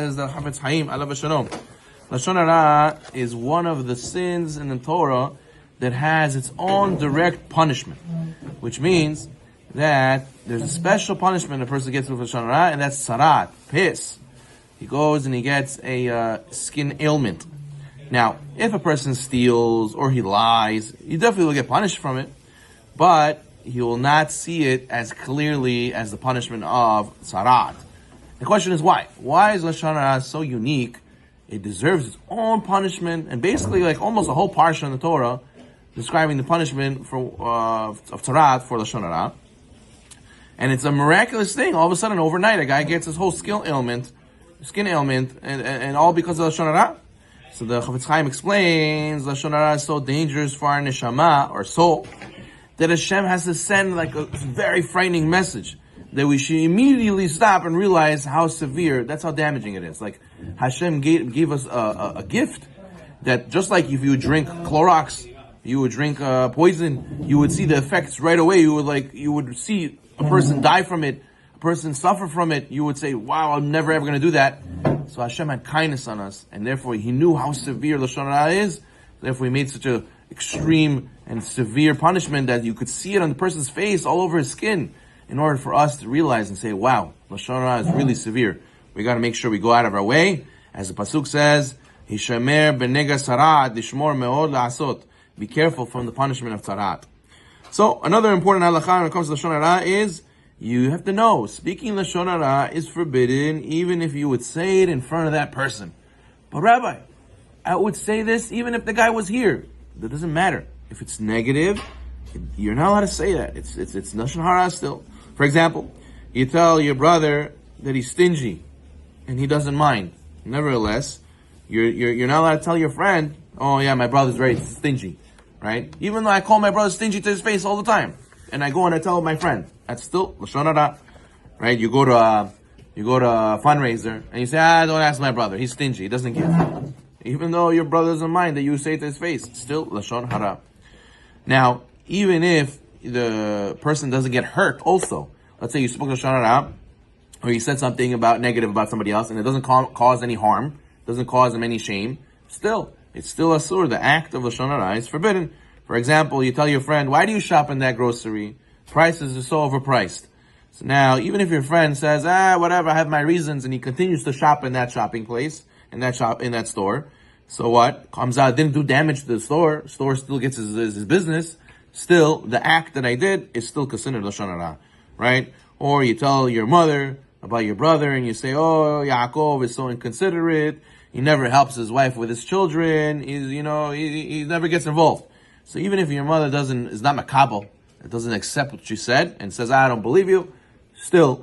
Says the Chafetz Chaim, alav shalom. Lashon hara is one of the sins in the Torah that has its own direct punishment, which means that there's a special punishment a person gets with Lashon hara, and that's sarat, piss. He goes and he gets a skin ailment. Now, if a person steals or he lies, he definitely will get punished from it, but he will not see it as clearly as the punishment of sarat. The question is why? Why is Lashon hara so unique? It deserves its own punishment, and basically like almost a whole parsha in the Torah describing the punishment for of sarat for Lashon hara. And it's a miraculous thing. All of a sudden, overnight, a guy gets his whole skin ailment, and all because of Lashon hara. So the Chafetz Chaim explains Lashon hara is so dangerous for our neshama, or soul, that Hashem has to send like a very frightening message that we should immediately stop and realize how severe, that's how damaging it is. Like Hashem gave us a gift that just like if you drink Clorox, you would drink poison, you would see the effects right away. You would see a person die from it, a person suffer from it. You would say, wow, I'm never ever going to do that. So Hashem had kindness on us, and therefore He knew how severe Lashon hara is. Therefore He made such a extreme and severe punishment that you could see it on the person's face, all over his skin, in order for us to realize and say, wow, Lashon hara is really severe. We got to make sure we go out of our way. As the Pasuk says, Hishamer b'nega sarat, dishmor me'od la'asot. Be careful from the punishment of sarat. So, another important halakha when it comes to Lashon hara is, you have to know, speaking Lashon hara is forbidden even if you would say it in front of that person. But Rabbi, I would say this even if the guy was here. That doesn't matter. If it's negative, you're not allowed to say that. It's Lashon hara still. For example, you tell your brother that he's stingy, and he doesn't mind. Nevertheless, you're not allowed to tell your friend, oh yeah, my brother's very stingy, right? Even though I call my brother stingy to his face all the time, and I go and I tell my friend, that's still Lashon hara, right? You go to a fundraiser, and you say, don't ask my brother, he's stingy, he doesn't give. Even though your brother doesn't mind that you say it to his face, still Lashon hara. Now, even if the person doesn't get hurt also, let's say you spoke Lashon hara, or you said something negative about somebody else, and it doesn't cause any harm, doesn't cause them any shame, still, it's still asur. The act of Lashon hara is forbidden. For example, you tell your friend, why do you shop in that grocery? Prices are so overpriced. So now, even if your friend says, whatever, I have my reasons, and he continues to shop in that shopping place, in that store, so what? Comes out, didn't do damage to the store still gets his business, still, the act that I did is still considered Lashon hara, right? Or you tell your mother about your brother, and you say, oh, Yaakov is so inconsiderate, he never helps his wife with his children, he never gets involved. So even if your mother is not makabel, it doesn't accept what you said, and says, I don't believe you,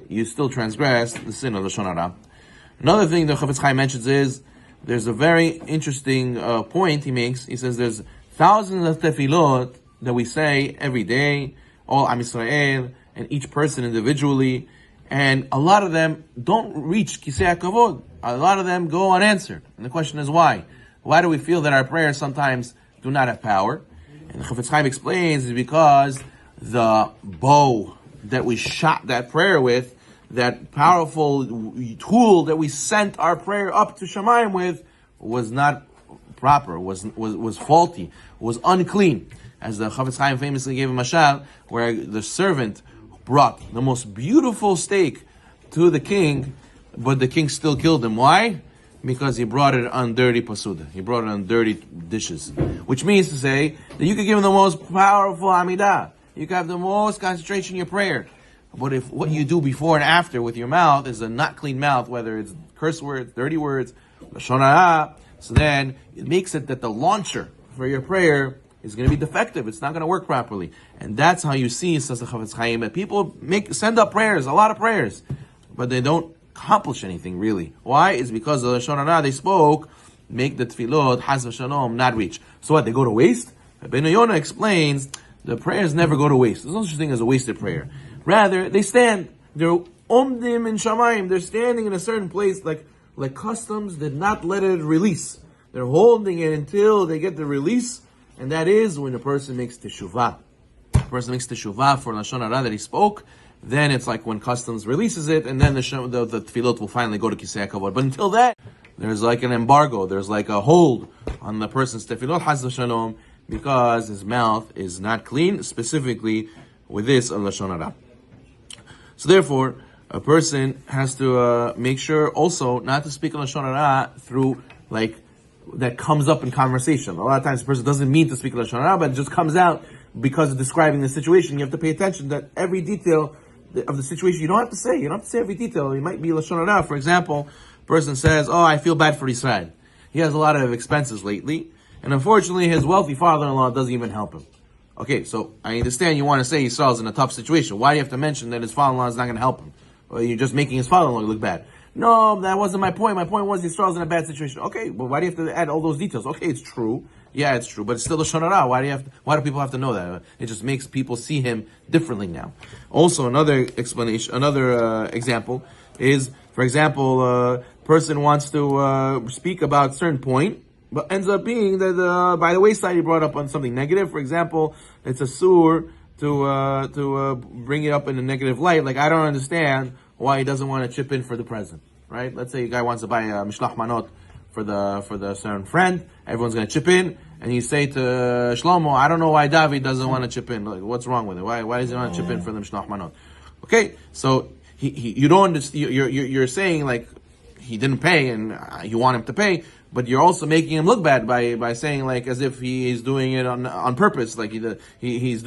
you still transgress the sin of Lashon hara. Another thing the Chafetz Chaim mentions is, there's a very interesting point he makes. He says there's thousands of tefillot that we say every day, all Am Yisrael, and each person individually, and a lot of them don't reach Kisei HaKavod. A lot of them go unanswered. And the question is why? Why do we feel that our prayers sometimes do not have power? And the Chafetz Chaim explains is because the bow that we shot that prayer with, that powerful tool that we sent our prayer up to Shamayim with, was not proper, was faulty, was unclean. As the Chafetz Chaim famously gave a mashal, where the servant brought the most beautiful steak to the king, but the king still killed him. Why? Because he brought it on dirty pasuda. He brought it on dirty dishes. Which means to say that you could give him the most powerful amidah. You could have the most concentration in your prayer. But if what you do before and after with your mouth is a not clean mouth, whether it's curse words, dirty words, Lashon hara, so then it makes it that the launcher for your prayer is going to be defective. It's not going to work properly. And that's how you see, says the Chafetz Chaim, that people send up prayers, a lot of prayers, but they don't accomplish anything really. Why? It's because of the Lashon hara they spoke, make the tefillot, Haz v'shalom, not reach. So what, they go to waste? Rabbi Zino explains, the prayers never go to waste. There's no such thing as a wasted prayer. Rather, they stand. They're omdim in Shamayim. They're standing in a certain place, like customs did not let it release. They're holding it until they get the release, and that is when a person makes teshuvah. A person makes teshuvah for Lashon hara that he spoke, then it's like when customs releases it, and then the tefillot will finally go to Kisei HaKavod. But until then, there's like an embargo, there's like a hold on the person's tefillot, Chas v'shalom, because his mouth is not clean, specifically with this of Lashon Hara. So therefore, a person has to make sure also not to speak Lashon Hara through like that comes up in conversation. A lot of times, a person doesn't mean to speak Lashon Hara, but it just comes out because of describing the situation. You have to pay attention that every detail of the situation you don't have to say. You don't have to say every detail. It might be Lashon Hara. For example, a person says, "Oh, I feel bad for Israel. He has a lot of expenses lately, and unfortunately, his wealthy father-in-law doesn't even help him." Okay, so I understand you want to say Israel's in a tough situation. Why do you have to mention that his father-in-law is not going to help him? Or you're just making his father-in-law look bad. No, that wasn't my point. My point was Yisrael's in a bad situation. Okay, but why do you have to add all those details? Okay, it's true. Yeah, it's true, but it's still a Lashon Hara. Why do people have to know that? It just makes people see him differently now. Also, another explanation, example is, for example, a person wants to speak about a certain point, but ends up being that by the wayside he brought up on something negative. For example, it's a sur to bring it up in a negative light. Like, I don't understand why he doesn't want to chip in for the present, right? Let's say a guy wants to buy a mishlach manot for the certain friend. Everyone's going to chip in, and you say to Shlomo, I don't know why David doesn't want to chip in. Like, what's wrong with it? Why does he want to chip in for the mishlach manot? Okay, so you don't understand. You're saying like he didn't pay, and you want him to pay, but you're also making him look bad by saying like as if he is doing it on purpose, like he's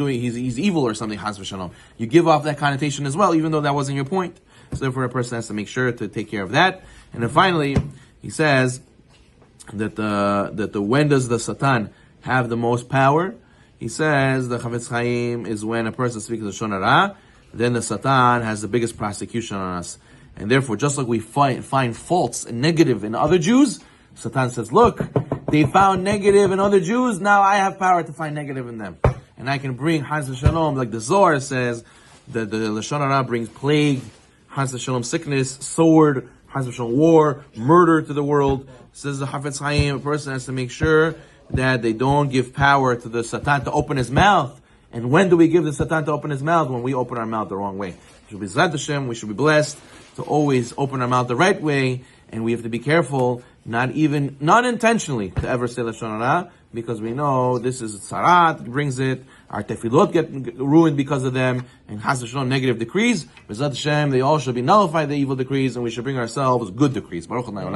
evil or something. Chas v'shalom. You give off that connotation as well, even though that wasn't your point. So therefore, a person has to make sure to take care of that. And then finally, he says that when does the Satan have the most power? He says the Chavetz Chaim is when a person speaks Lashon Hara, then the Satan has the biggest prosecution on us. And therefore, just like we find faults and negative in other Jews, Satan says, look, they found negative in other Jews, now I have power to find negative in them. And I can bring Chas v'shalom, like the Zohar says, that the Lashon Hara brings plague, Chas v'shalom sickness, sword, Chas v'shalom war, murder to the world. Says the Chavetz Chaim, a person has to make sure that they don't give power to the Satan to open his mouth. And when do we give the Satan to open his mouth? When we open our mouth the wrong way. We should be blessed to always open our mouth the right way, and we have to be careful, not intentionally, to ever say Lashon Hara, because we know this is tzarat, brings it, our tefillot get ruined because of them, and Chas v'shalom negative decrees. B'ezrat Hashem, they all should be nullified, the evil decrees, and we should bring ourselves good decrees. Baruch Adonai Olam.